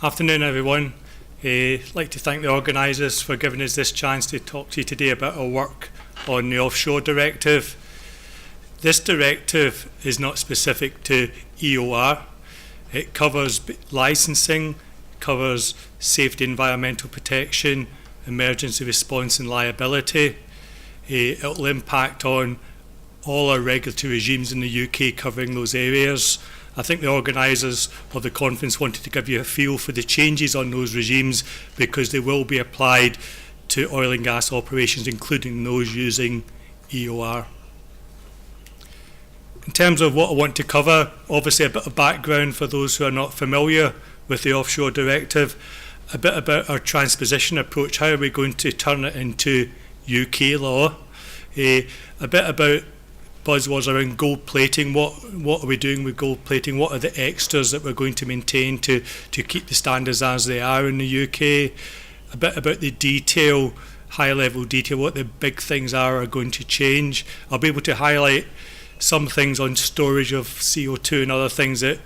Afternoon, everyone. I'd like to thank the organisers for giving us this chance to talk to you today about our work on the Offshore directive. This directive is not specific to EOR. It covers licensing, covers safety, environmental protection, emergency response and liability. It will impact on all our regulatory regimes in the UK covering those areas. I think the organisers of the conference wanted to give you a feel for the changes on those regimes because they will be applied to oil and gas operations, including those using EOR. In terms of what I want to cover, obviously a bit of background for those who are not familiar with the Offshore directive, a bit about our transposition approach, how are we going to turn it into UK law, a bit about buzzwords around gold plating. What are we doing with gold plating? What are the extras that we're going to maintain to keep the standards as they are in the UK? A bit about the detail, high level detail, what the big things are going to change. I'll be able to highlight some things on storage of CO2 and other things that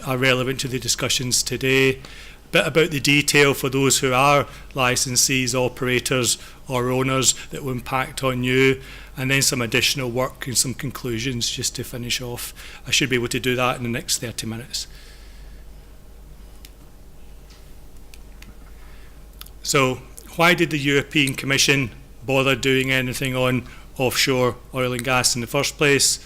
are relevant to the discussions today. A bit about the detail for those who are licensees, operators or owners that will impact on you, and then some additional work and some conclusions just to finish off. I should be able to do that in the next 30 minutes. So why did the European Commission bother doing anything on offshore oil and gas in the first place?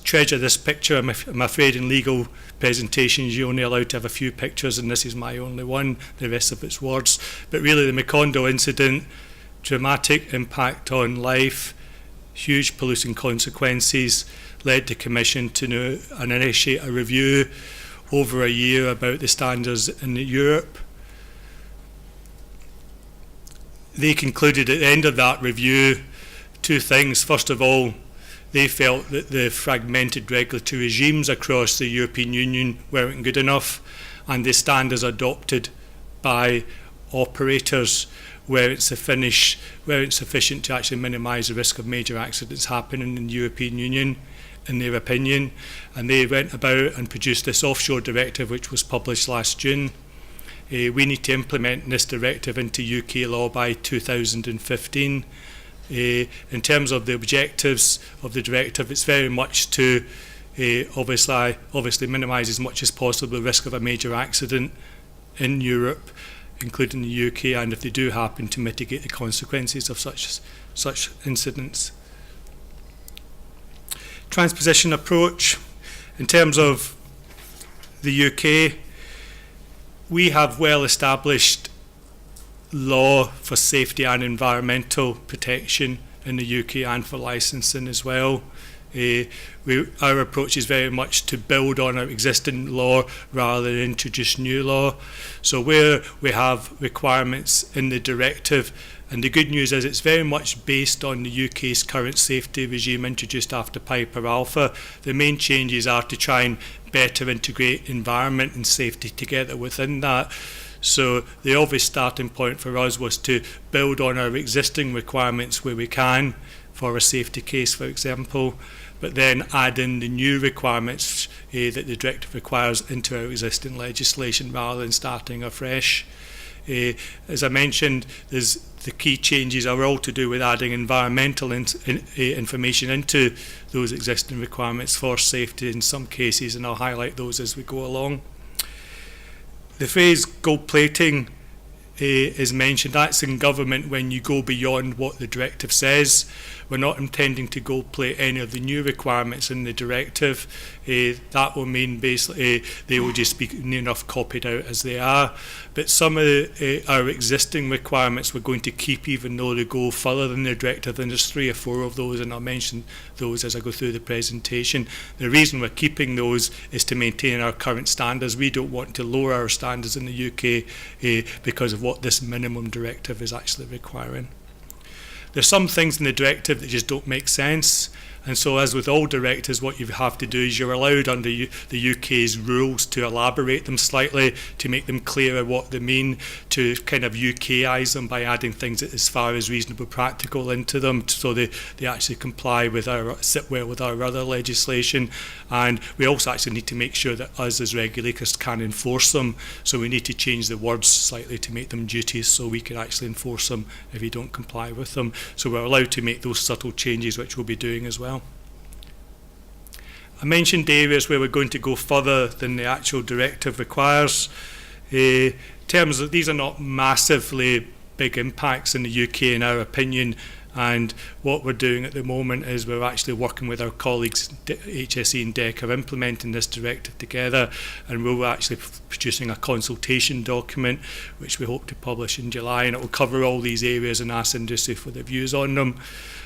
Treasure this picture. I'm afraid in legal presentations you're only allowed to have a few pictures, and this is my only one, the rest of it's words. But really the Macondo incident, dramatic impact on life, huge polluting consequences, led the Commission to initiate a review over a year about the standards in Europe. They concluded at the end of that review two things. First of all, they felt that the fragmented regulatory regimes across the European Union weren't good enough, and the standards adopted by operators weren't sufficient to actually minimise the risk of major accidents happening in the European Union, in their opinion. And they went about and produced this Offshore directive, which was published last June. We need to implement this directive into UK law by 2015. In terms of the objectives of the directive, it's very much to obviously minimise as much as possible the risk of a major accident in Europe, including the UK, and if they do happen, to mitigate the consequences of such incidents. Transposition approach. In terms of the UK, we have well established law for safety and environmental protection in the UK and for licensing as well. Our approach is very much to build on our existing law rather than introduce new law. So where we have requirements in the directive, and the good news is it's very much based on the UK's current safety regime introduced after Piper Alpha. The main changes are to try and better integrate environment and safety together within that. So the obvious starting point for us was to build on our existing requirements where we can, for a safety case, for example, but then add in the new requirements that the directive requires into our existing legislation rather than starting afresh. As I mentioned, the key changes are all to do with adding environmental information into those existing requirements for safety in some cases, and I'll highlight those as we go along. The phrase gold plating is mentioned. That's in government when you go beyond what the directive says. We're not intending to gold plate any of the new requirements in the directive. That will mean basically they will just be near enough copied out as they are. But some of our existing requirements we're going to keep, even though they go further than the directive, and there's 3 or 4 of those, and I'll mention those as I go through the presentation. The reason we're keeping those is to maintain our current standards. We don't want to lower our standards in the UK because of what this minimum directive is actually requiring. There's some things in the directive that just don't make sense, And so, as with all directives, what you have to do is you're allowed under the UK's rules to elaborate them slightly, to make them clearer what they mean, to kind of UKise them by adding things as far as reasonable practical into them, so they actually comply with sit well with our other legislation. And we also actually need to make sure that us as regulators can enforce them. So we need to change the words slightly to make them duties, so we can actually enforce them if you don't comply with them. So we're allowed to make those subtle changes, which we'll be doing as well. I mentioned areas where we're going to go further than the actual directive requires. Terms of these are not massively big impacts in the UK, in our opinion. And what we're doing at the moment is we're actually working with our colleagues, HSE and DEC, are implementing this directive together, and we're actually producing a consultation document, which we hope to publish in July, and it will cover all these areas and ask industry for their views on them.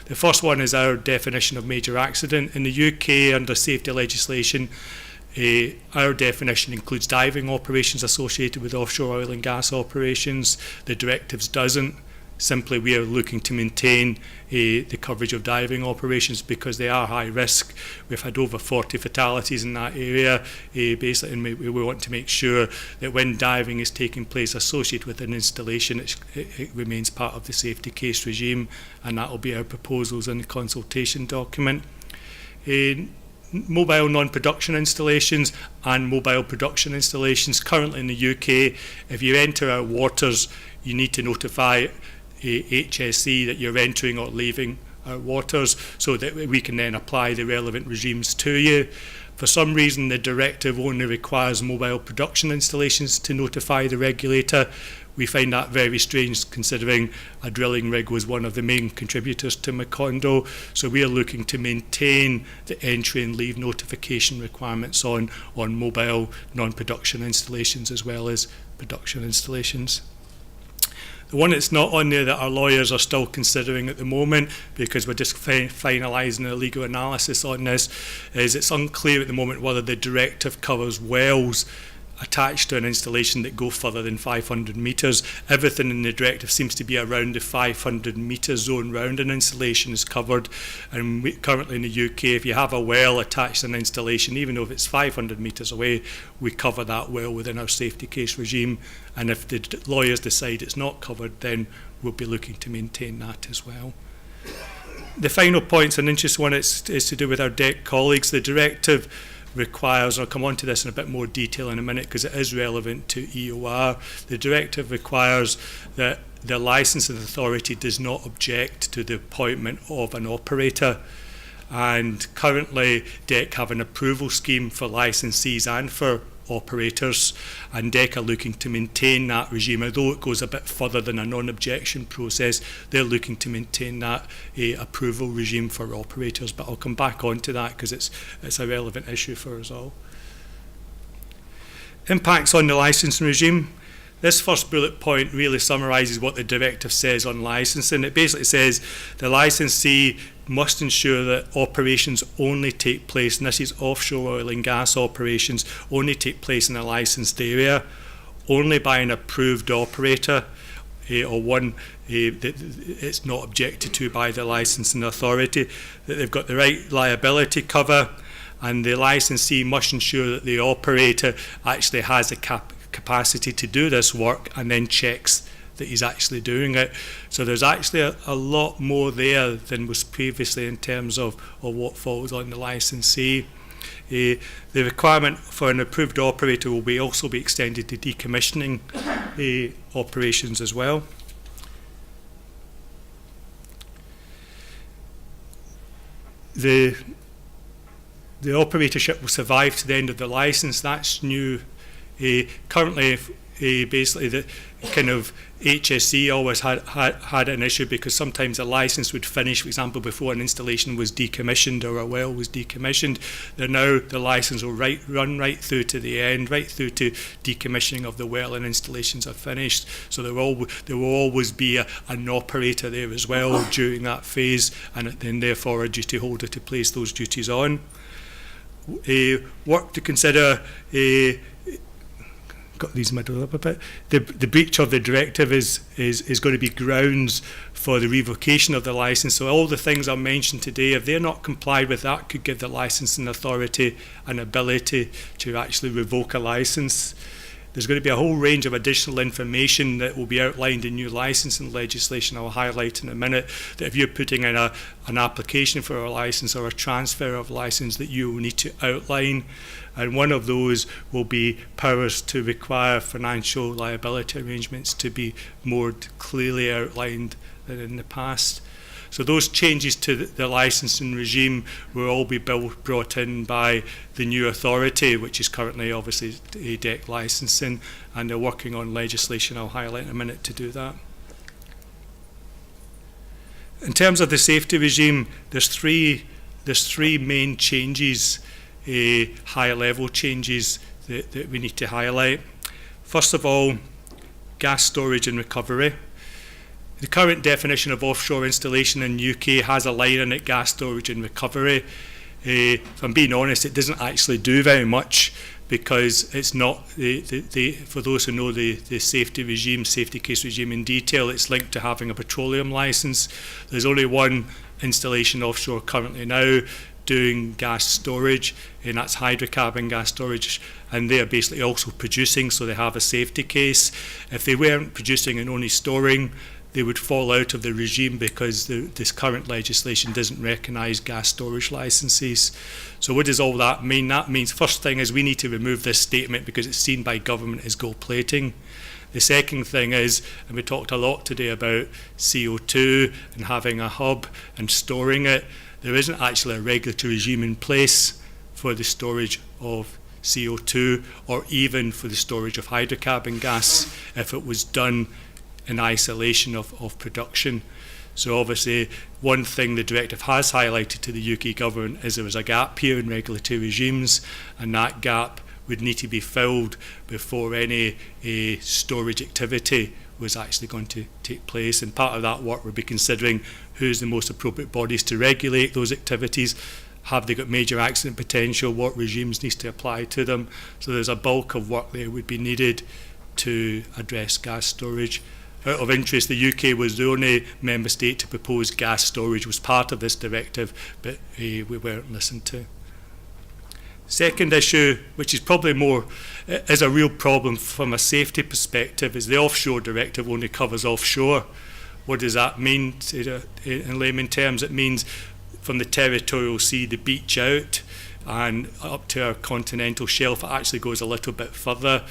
The first one is our definition of major accident. In the UK, under safety legislation, our definition includes diving operations associated with offshore oil and gas operations. The directives doesn't. Simply, we are looking to maintain the coverage of diving operations because they are high risk. We've had over 40 fatalities in that area, basically, and we want to make sure that when diving is taking place associated with an installation, it remains part of the safety case regime, and that will be our proposals in the consultation document. Mobile non-production installations and mobile production installations. Currently in the UK, if you enter our waters, you need to notify HSE that you're entering or leaving our waters, so that we can then apply the relevant regimes to you. For some reason, the directive only requires mobile production installations to notify the regulator. We find that very strange, considering a drilling rig was one of the main contributors to Macondo. So we are looking to maintain the entry and leave notification requirements on mobile non-production installations as well as production installations. The one that's not on there that our lawyers are still considering at the moment, because we're just finalising a legal analysis on this, is it's unclear at the moment whether the directive covers wells attached to an installation that go further than 500 metres. Everything in the directive seems to be around the 500 metre zone round an installation is covered. And currently in the UK, if you have a well attached to an installation, even though if it's 500 metres away, we cover that well within our safety case regime. And if the lawyers decide it's not covered, then we'll be looking to maintain that as well. The final point's an interesting one. Is to do with our DEC colleagues. The directive requires, I'll come on to this in a bit more detail in a minute because it is relevant to EOR. The directive requires that the licensing authority does not object to the appointment of an operator. And currently, DEC have an approval scheme for licensees and for operators, and DEC are looking to maintain that regime. Although it goes a bit further than a non-objection process, they're looking to maintain that approval regime for operators. But I'll come back on to that because it's a relevant issue for us all. Impacts on the licensing regime. This first bullet point really summarises what the directive says on licensing. It basically says the licensee must ensure that operations only take place, and this is offshore oil and gas operations, only take place in a licensed area, only by an approved operator, or one that it's not objected to by the licensing authority, that they've got the right liability cover, and the licensee must ensure that the operator actually has the capacity to do this work and then checks that he's actually doing it. So there's actually a lot more there than was previously in terms of what falls on the licensee. The requirement for an approved operator will also be extended to decommissioning operations as well. The operatorship will survive to the end of the licence. That's new. Currently, basically the kind of HSE always had an issue because sometimes a licence would finish, for example, before an installation was decommissioned or a well was decommissioned. Now the licence will run right through to the end, right through to decommissioning of the well and installations are finished. So there will always be an operator there as well during that phase, and then therefore a duty holder to place those duties on. Work to consider got these middle up a bit. The breach of the directive is going to be grounds for the revocation of the licence. So all the things I mentioned today, if they're not complied with, that could give the licensing authority an ability to actually revoke a licence. There's going to be a whole range of additional information that will be outlined in new licensing legislation I'll highlight in a minute, that if you're putting in an application for a licence or a transfer of licence, that you will need to outline. And one of those will be powers to require financial liability arrangements to be more clearly outlined than in the past. So those changes to the licensing regime will all be brought in by the new authority, which is currently obviously DEC licensing, and they're working on legislation I'll highlight in a minute to do that. In terms of the safety regime, there's three main changes, high-level changes that we need to highlight. First of all, gas storage and recovery. The current definition of offshore installation in the UK has a line in it, gas storage and recovery. If I'm being honest, it doesn't actually do very much, because it's not, for those who know the safety case regime in detail, it's linked to having a petroleum licence. There's only one installation offshore currently now doing gas storage, and that's hydrocarbon gas storage, and they're basically also producing, so they have a safety case. If they weren't producing and only storing, they would fall out of the regime, because this current legislation doesn't recognise gas storage licences. So what does all that mean? That means, first thing is, we need to remove this statement because it's seen by government as gold plating. The second thing is, and we talked a lot today about CO2 and having a hub and storing it, there isn't actually a regulatory regime in place for the storage of CO2 or even for the storage of hydrocarbon gas if it was done in isolation of production. So obviously one thing the directive has highlighted to the UK government is there was a gap here in regulatory regimes, and that gap would need to be filled before any storage activity was actually going to take place. And part of that work would be considering who's the most appropriate bodies to regulate those activities. Have they got major accident potential? What regimes needs to apply to them? So there's a bulk of work there would be needed to address gas storage. Out of interest, the UK was the only member state to propose gas storage was part of this directive, but we weren't listened to. Second issue, which is probably more, is a real problem from a safety perspective, is the offshore directive only covers offshore. What does that mean in layman terms? It means from the territorial sea, the beach out, and up to our continental shelf. It actually goes a little bit further.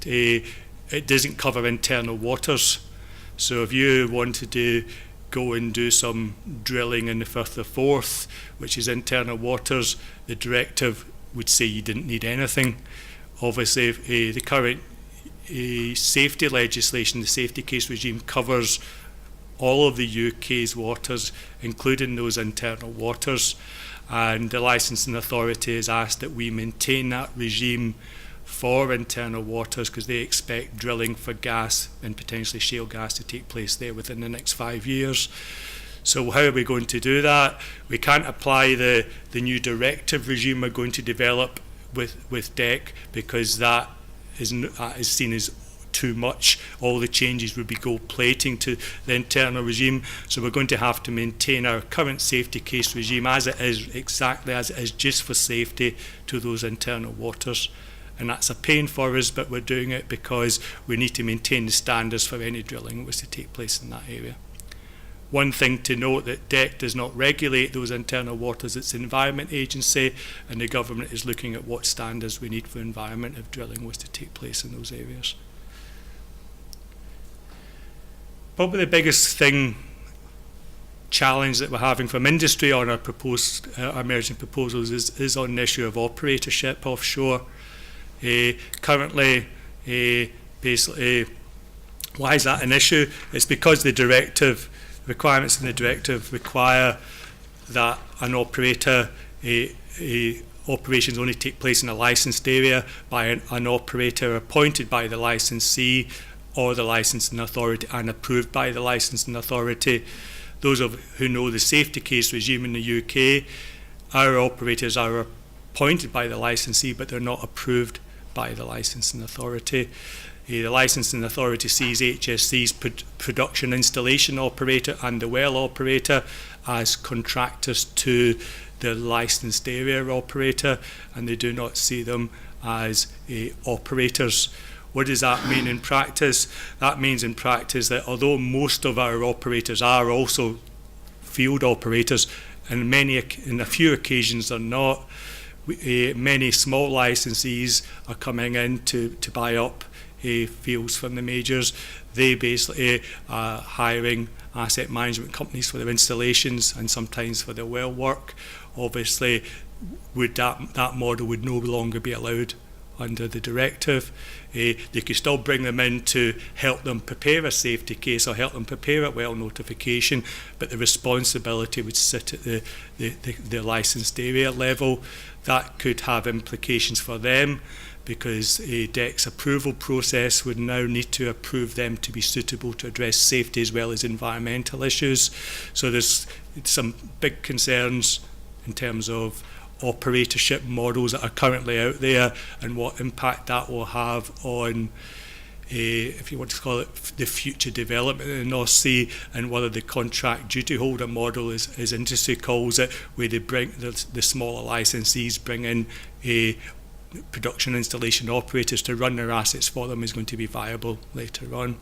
It doesn't cover internal waters. So if you wanted to go and do some drilling in the Firth of Forth, which is internal waters, the directive would say you didn't need anything. Obviously, the current safety legislation, the safety case regime, covers all of the UK's waters, including those internal waters, and the licensing authority has asked that we maintain that regime for internal waters, because they expect drilling for gas and potentially shale gas to take place there within the next 5 years. So how are we going to do that? We can't apply the new directive regime we're going to develop with DEC, because that is seen as too much. All the changes would be gold plating to the internal regime. So we're going to have to maintain our current safety case regime as it is, exactly as it is, just for safety to those internal waters. And that's a pain for us, but we're doing it because we need to maintain the standards for any drilling that was to take place in that area. One thing to note, that DEC does not regulate those internal waters, it's the Environment Agency, and the government is looking at what standards we need for environment if drilling was to take place in those areas. Probably the biggest challenge that we're having from industry on our proposed emerging proposals is on the issue of operatorship offshore. Currently, basically, why is that an issue? It's because the directive requirements in the directive require that an operator operations only take place in a licensed area by an operator appointed by the licensee or the licensing authority and approved by the licensing authority. Those who know the safety case regime in the UK, our operators are appointed by the licensee, but they're not approved by the licensing authority. The licensing authority sees HSC's production installation operator and the well operator as contractors to the licensed area operator, and they do not see them as operators. What does that mean in practice? That means in practice that although most of our operators are also field operators, and in a few occasions they're not, many small licensees are coming in to buy up fields from the majors. They basically are hiring asset management companies for their installations and sometimes for their well work. Obviously, that model would no longer be allowed under the directive. They could still bring them in to help them prepare a safety case or help them prepare a well notification, but the responsibility would sit at the licensed area level. That could have implications for them, because a DEC's approval process would now need to approve them to be suitable to address safety as well as environmental issues. So there's some big concerns in terms of operatorship models that are currently out there and what impact that will have on, if you want to call it, the future development in the North Sea, and whether the contract duty holder model, as industry calls it, where they bring the smaller licensees bring in production installation operators to run their assets for them, is going to be viable later on.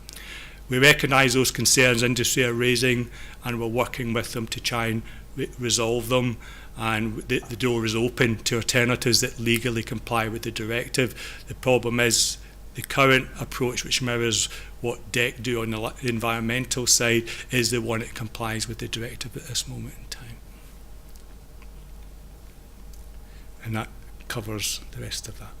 We recognise those concerns industry are raising, and we're working with them to try and resolve them, and the door is open to alternatives that legally comply with the directive. The problem is the current approach, which mirrors what DEC do on the environmental side, is the one that complies with the directive at this moment in time. And that covers the rest of that.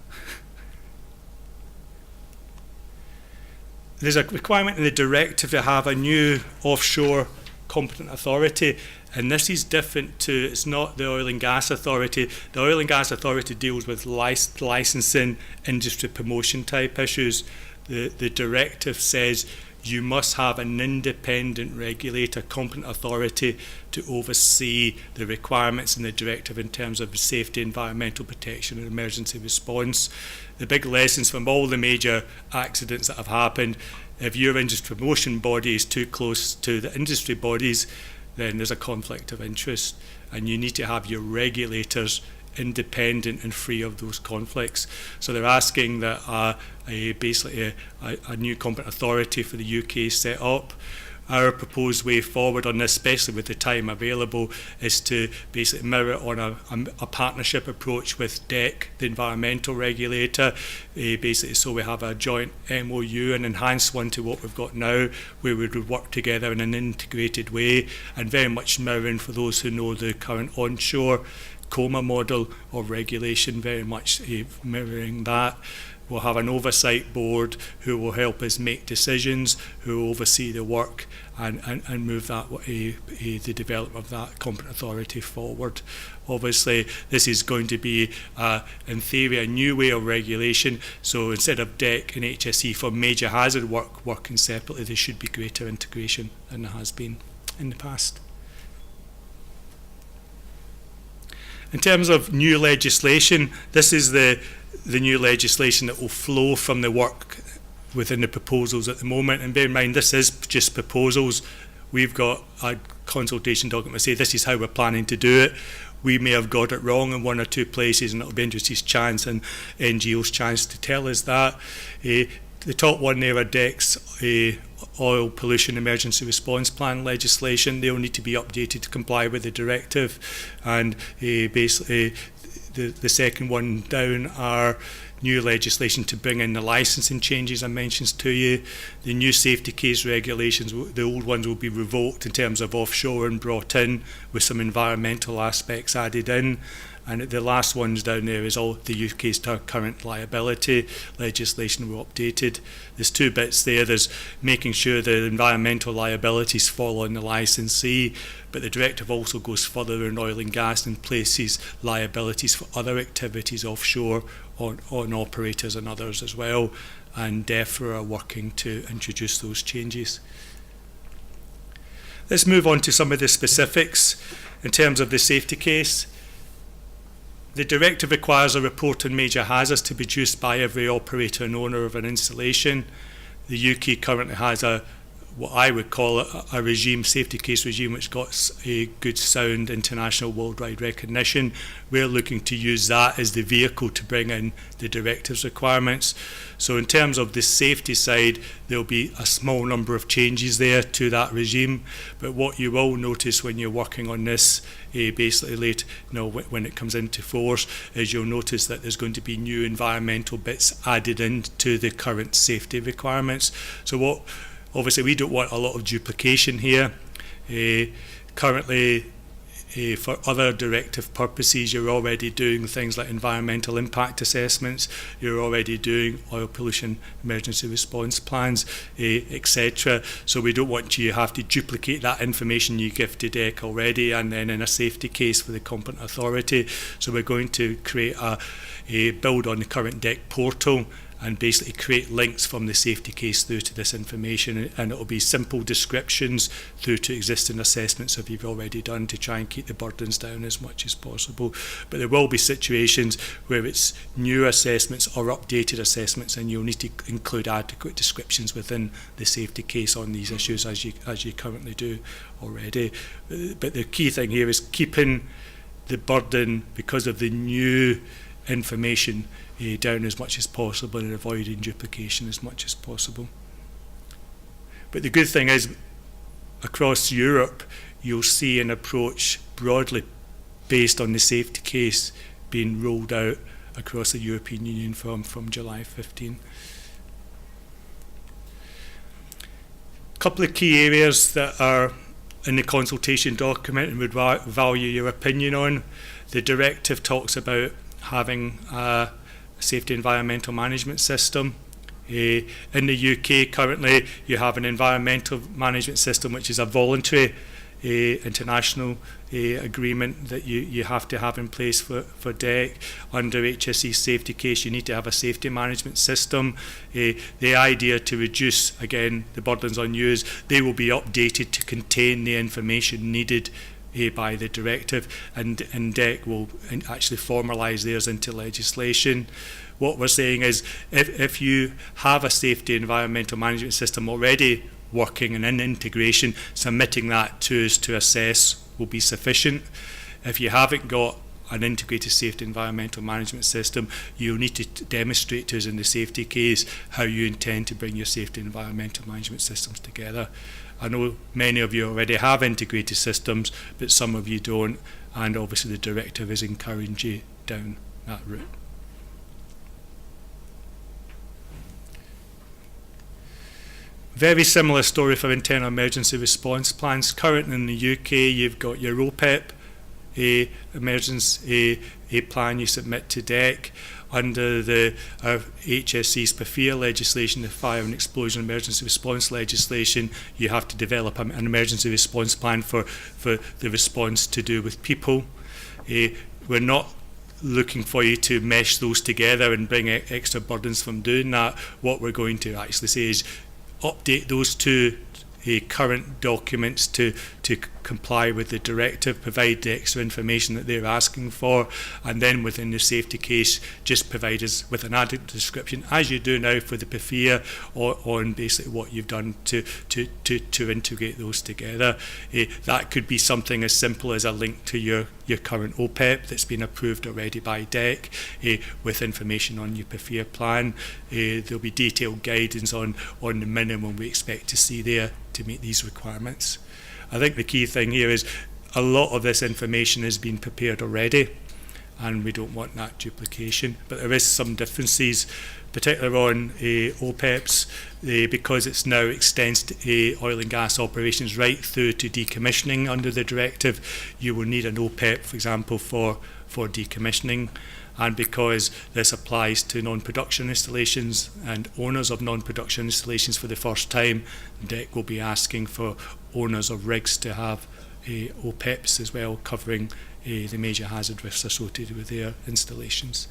There's a requirement in the directive to have a new offshore competent authority, and this is different to, it's not the oil and gas authority. The oil and gas authority deals with licensing, industry promotion type issues. The directive says you must have an independent regulator, competent authority, to oversee the requirements in the directive in terms of safety, environmental protection and emergency response. The big lessons from all the major accidents that have happened: if your industry promotion body is too close to the industry bodies, then there's a conflict of interest, and you need to have your regulators independent and free of those conflicts. So they're asking that basically a new competent authority for the UK set up. Our proposed way forward on this, especially with the time available, is to basically mirror on a partnership approach with DEC, the environmental regulator, basically so we have a joint MOU, an enhanced one to what we've got now, where we would work together in an integrated way, and very much mirroring, for those who know the current onshore COMA model of regulation, very much mirroring that. We'll have an oversight board who will help us make decisions, who will oversee the work and move that the development of that competent authority forward. Obviously, this is going to be, in theory, a new way of regulation. So instead of DEC and HSE for major hazard work working separately, there should be greater integration than there has been in the past. In terms of new legislation, this is the new legislation that will flow from the work within the proposals at the moment. And bear in mind, this is just proposals. We've got a consultation document to say this is how we're planning to do it. We may have got it wrong in one or two places, and it'll be industry's chance and NGO's chance to tell us that. The top one there are DEC's oil pollution emergency response plan legislation. They'll need to be updated to comply with the directive, and basically the second one down are new legislation to bring in the licensing changes I mentioned to you. The new safety case regulations, the old ones will be revoked in terms of offshore and brought in with some environmental aspects added in. And the last ones down there is all the UK's current liability legislation will be updated. There's two bits there. There's making sure the environmental liabilities fall on the licensee, but the directive also goes further in oil and gas and places liabilities for other activities offshore on operators and others as well, and DEFRA are working to introduce those changes. Let's move on to some of the specifics in terms of the safety case. The directive requires a report on major hazards to be produced by every operator and owner of an installation. The UK currently has what I would call a regime, safety case regime, which got a good sound international worldwide recognition. We're looking to use that as the vehicle to bring in the directive's requirements. So in terms of the safety side, there'll be a small number of changes there to that regime. But what you will notice when you're working on this, basically late, when it comes into force, is you'll notice that there's going to be new environmental bits added into the current safety requirements. So obviously, we don't want a lot of duplication here. Currently, for other directive purposes, you're already doing things like environmental impact assessments, you're already doing oil pollution emergency response plans, etc. So we don't want you to have to duplicate that information you give to DEC already and then in a safety case for the competent authority. So we're going to create a build on the current DEC portal and basically create links from the safety case through to this information, and it will be simple descriptions through to existing assessments that you've already done to try and keep the burdens down as much as possible. But there will be situations where it's new assessments or updated assessments, and you'll need to include adequate descriptions within the safety case on these issues as you currently do already. But the key thing here is keeping the burden, because of the new information, down as much as possible and avoiding duplication as much as possible. But the good thing is, across Europe, you'll see an approach broadly based on the safety case being rolled out across the European Union from July 15. A couple of key areas that are in the consultation document and would value your opinion on. The directive talks about having a safety environmental management system. In the UK currently you have an environmental management system which is a voluntary international agreement that you have to have in place for DEC. Under HSE safety case you need to have a safety management system. The idea to reduce, again, the burdens on you is they will be updated to contain the information needed by the directive, and DEC will actually formalise theirs into legislation. What we're saying is if you have a safety environmental management system already working and in integration, submitting that to us to assess will be sufficient. If you haven't got an integrated safety environmental management system, you'll need to demonstrate to us in the safety case how you intend to bring your safety environmental management systems together. I know many of you already have integrated systems, but some of you don't, and obviously the directive is encouraging you down that route. Very similar story for internal emergency response plans. Currently in the UK, you've got your OPEP emergency plan you submit to DEC. Under the HSE's PFEA legislation, the Fire and Explosion Emergency Response legislation, you have to develop an emergency response plan for the response to do with people. We're not looking for you to mesh those together and bring extra burdens from doing that. What we're going to actually say is update those two current documents to comply with the directive, provide the extra information that they're asking for, and then within the safety case just provide us with an added description, as you do now for the PFEA, on basically what you've done to integrate those together. That could be something as simple as a link to your current OPEP that's been approved already by DEC, with information on your PFEA plan. There'll be detailed guidance on the minimum we expect to see there to meet these requirements. I think the key thing here is a lot of this information has been prepared already, and we don't want that duplication. But there is some differences, particularly on OPEPs, because it's now extends to oil and gas operations right through to decommissioning under the directive. You will need an OPEP, for example, for decommissioning. And because this applies to non-production installations and owners of non-production installations for the first time, DEC will be asking for owners of rigs to have OPEPs as well, covering the major hazard risks associated with their installations.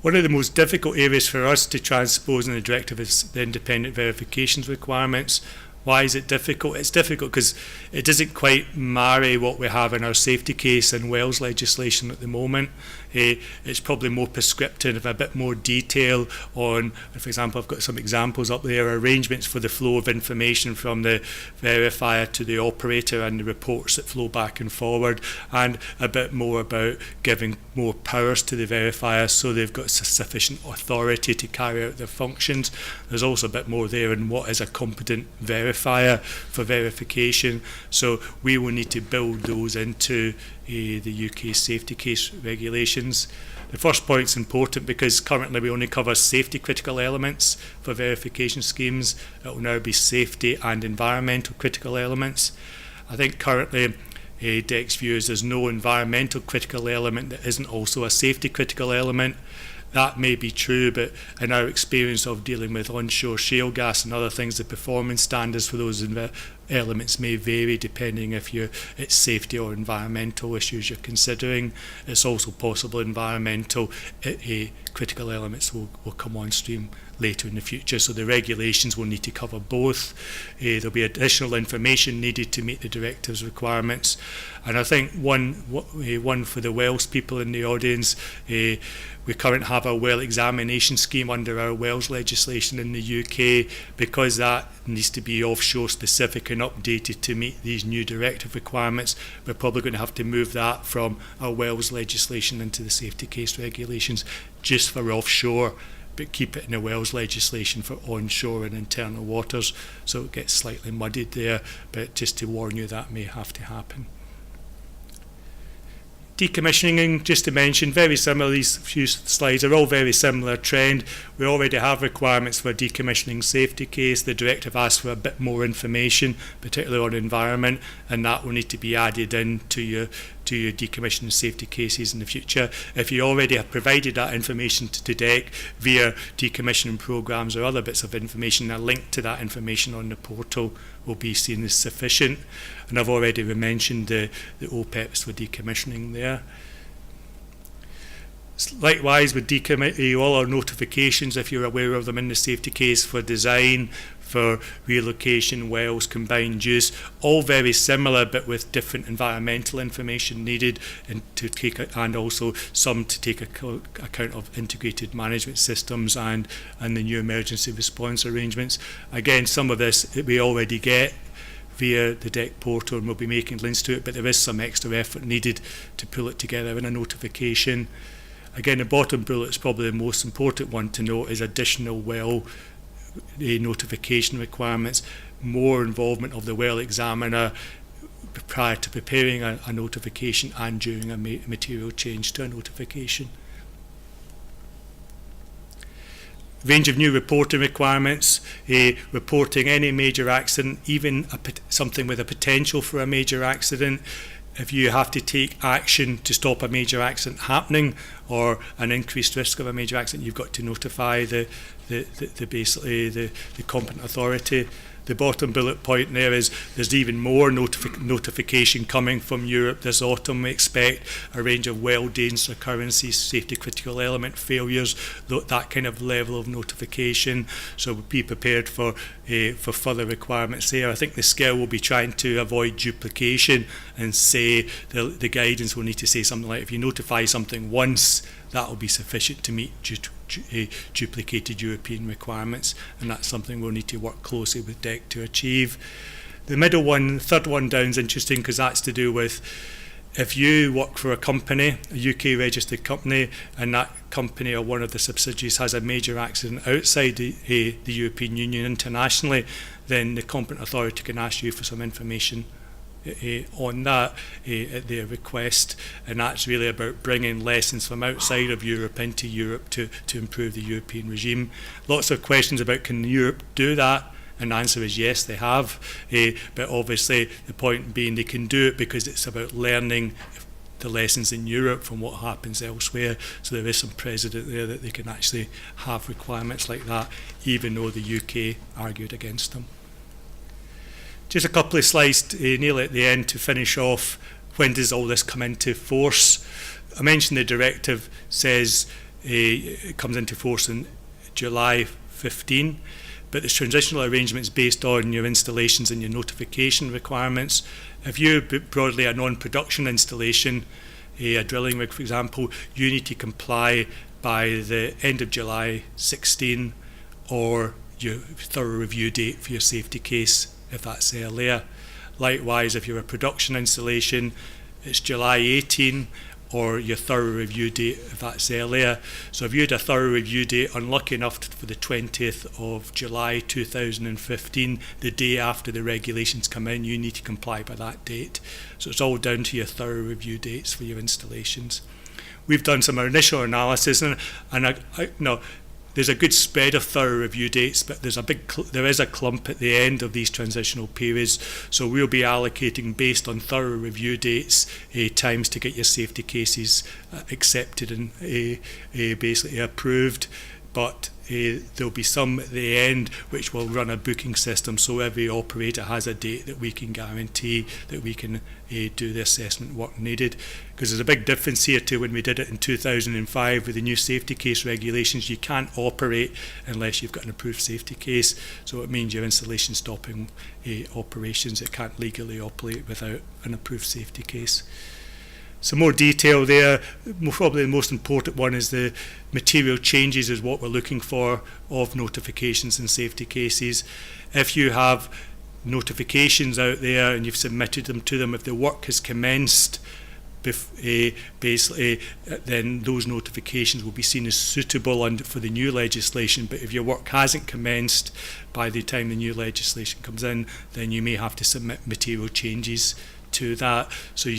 One of the most difficult areas for us to transpose in the directive is the independent verifications requirements. Why is it difficult? It's difficult because it doesn't quite marry what we have in our safety case and wells legislation at the moment. It's probably more prescriptive, a bit more detail on, for example, I've got some examples up there, arrangements for the flow of information from the verifier to the operator and the reports that flow back and forward, and a bit more about giving more powers to the verifier so they've got sufficient authority to carry out their functions. There's also a bit more there in what is a competent verifier for verification. So we will need to build those into the UK safety case regulations. The first point is important because currently we only cover safety critical elements for verification schemes. It will now be safety and environmental critical elements. I think currently DEC's view is there's no environmental critical element that isn't also a safety critical element. That may be true, but in our experience of dealing with onshore shale gas and other things, the performance standards for those elements may vary depending if it's safety or environmental issues you're considering. It's also possible environmental critical elements will come on stream later in the future, so the regulations will need to cover both. There'll be additional information needed to meet the directive's requirements, and I think one for the wells people in the audience, we currently have a well examination scheme under our wells legislation in the UK. Because that needs to be offshore specific and updated to meet these new directive requirements, we're probably going to have to move that from our wells legislation into the safety case regulations just for offshore, but keep it in the wells legislation for onshore and internal waters, so it gets slightly muddied there, but just to warn you that may have to happen. Decommissioning, just to mention, very similar, these few slides are all very similar trend. We already have requirements for a decommissioning safety case. The directive asks for a bit more information, particularly on environment, and that will need to be added into your decommissioning safety cases in the future. If you already have provided that information to DEC via decommissioning programs or other bits of information, a link to that information on the portal will be seen as sufficient. And I've already mentioned the OPEPs for decommissioning there. Likewise with all our notifications, if you're aware of them in the safety case, for design, for relocation, wells, combined use, all very similar but with different environmental information needed, and also some to take account of integrated management systems and the new emergency response arrangements. Again, some of this we already get via the DEC portal and we'll be making links to it, but there is some extra effort needed to pull it together in a notification. Again, the bottom bullet is probably the most important one to note, is additional well notification requirements, more involvement of the well examiner prior to preparing a notification and during a material change to a notification. Range of new reporting requirements, reporting any major accident, even something with a potential for a major accident. If you have to take action to stop a major accident happening or an increased risk of a major accident, you've got to notify the competent authority. The bottom bullet point there is there's even more notification coming from Europe this autumn. We expect a range of well dangerous occurrences, safety critical element failures, that kind of level of notification. So be prepared for further requirements there. I think the scale will be trying to avoid duplication and say the guidance will need to say something like, if you notify something once, that will be sufficient to meet duplicated European requirements, and that's something we'll need to work closely with DEC to achieve. The middle one, third one down, is interesting because that's to do with if you work for a company, a UK registered company, and that company or one of the subsidiaries has a major accident outside the European Union internationally, then the competent authority can ask you for some information on that at their request, and that's really about bringing lessons from outside of Europe into Europe to improve the European regime. Lots of questions about can Europe do that, and the answer is yes, they have, but obviously the point being they can do it because it's about learning the lessons in Europe from what happens elsewhere. So there is some precedent there that they can actually have requirements like that, even though the UK argued against them. Just a couple of slides nearly at the end to finish off. When does all this come into force? I mentioned the directive says it comes into force in July 15, but the transitional arrangement is based on your installations and your notification requirements. If you're broadly a non-production installation, a drilling rig, for example, you need to comply by the end of July 16 or your thorough review date for your safety case, if that's earlier. Likewise, if you're a production installation, it's July 18 or your thorough review date if that's earlier. So if you had a thorough review date, unlucky enough for the 20th of July 2015, the day after the regulations come in, you need to comply by that date. So it's all down to your thorough review dates for your installations. We've done some initial analysis, and there's a good spread of thorough review dates, but there is a clump at the end of these transitional periods. So we'll be allocating, based on thorough review dates, times to get your safety cases accepted and basically approved. But there'll be some at the end which will run a booking system, so every operator has a date that we can guarantee that we can do the assessment work needed. Because there's a big difference here to when we did it in 2005 with the new safety case regulations. You can't operate unless you've got an approved safety case, so it means your installation stopping operations. It can't legally operate without an approved safety case. Some more detail there. Probably the most important one is the material changes is what we're looking for of notifications and safety cases. If you have notifications out there and you've submitted them to them, if the work has commenced, basically, then those notifications will be seen as suitable for the new legislation. But if your work hasn't commenced by the time the new legislation comes in, then you may have to submit material changes to that. So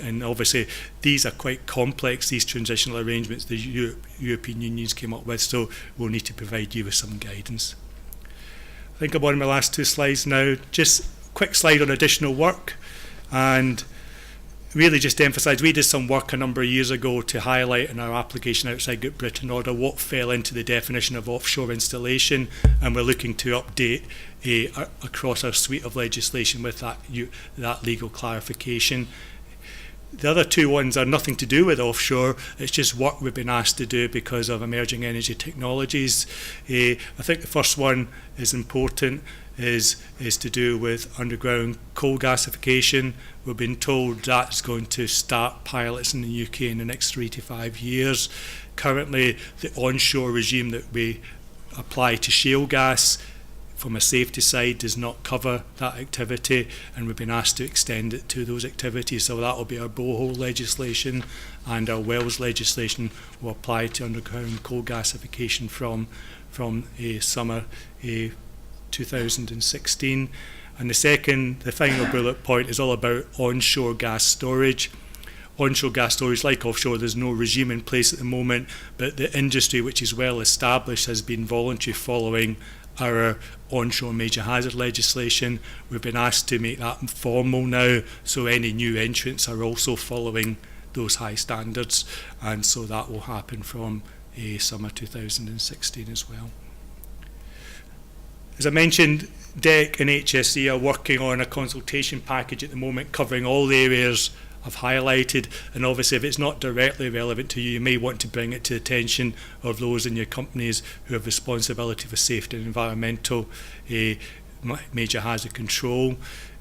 and obviously these are quite complex, these transitional arrangements the European Union's came up with, so we'll need to provide you with some guidance. I think I'm on my last two slides now. Just a quick slide on additional work, and really just to emphasise, we did some work a number of years ago to highlight in our application outside Great Britain order what fell into the definition of offshore installation, and we're looking to update across our suite of legislation with that legal clarification. The other two ones are nothing to do with offshore, it's just work we've been asked to do because of emerging energy technologies. I think the first one is important, is to do with underground coal gasification. We've been told that's going to start pilots in the UK in the next 3 to 5 years. Currently, the onshore regime that we apply to shale gas from a safety side does not cover that activity, and we've been asked to extend it to those activities. So that will be our borehole legislation, and our wells legislation will apply to underground coal gasification from summer 2016. And the final bullet point is all about onshore gas storage. Onshore gas storage, like offshore, there's no regime in place at the moment, but the industry, which is well established, has been voluntary following our onshore major hazard legislation. We've been asked to make that formal now, so any new entrants are also following those high standards, and so that will happen from summer 2016 as well. As I mentioned, DEC and HSE are working on a consultation package at the moment covering all the areas I've highlighted, and obviously if it's not directly relevant to you, you may want to bring it to the attention of those in your companies who have responsibility for safety and environmental major hazard control.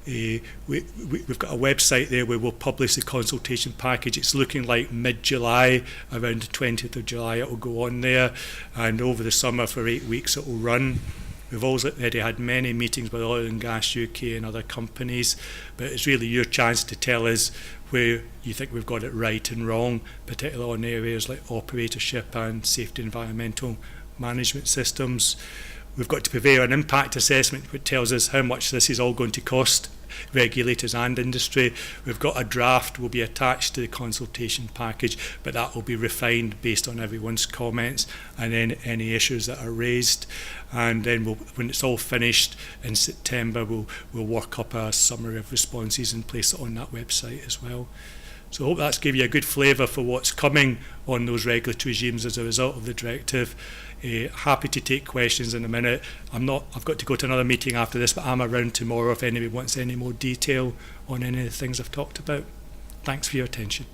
We've got a website there where we'll publish the consultation package. It's looking like mid-July, around the 20th of July it will go on there, and over the summer for 8 weeks it will run. We've already had many meetings with Oil and Gas UK and other companies, but it's really your chance to tell us where you think we've got it right and wrong, particularly on areas like operatorship and safety environmental management systems. We've got to prepare an impact assessment which tells us how much this is all going to cost regulators and industry. We've got a draft will be attached to the consultation package, but that will be refined based on everyone's comments and then any issues that are raised. And then when it's all finished in September, we'll work up a summary of responses and place it on that website as well. So I hope that's given you a good flavour for what's coming on those regulatory regimes as a result of the directive. Happy to take questions in a minute. I've got to go to another meeting after this, but I'm around tomorrow if anybody wants any more detail on any of the things I've talked about. Thanks for your attention.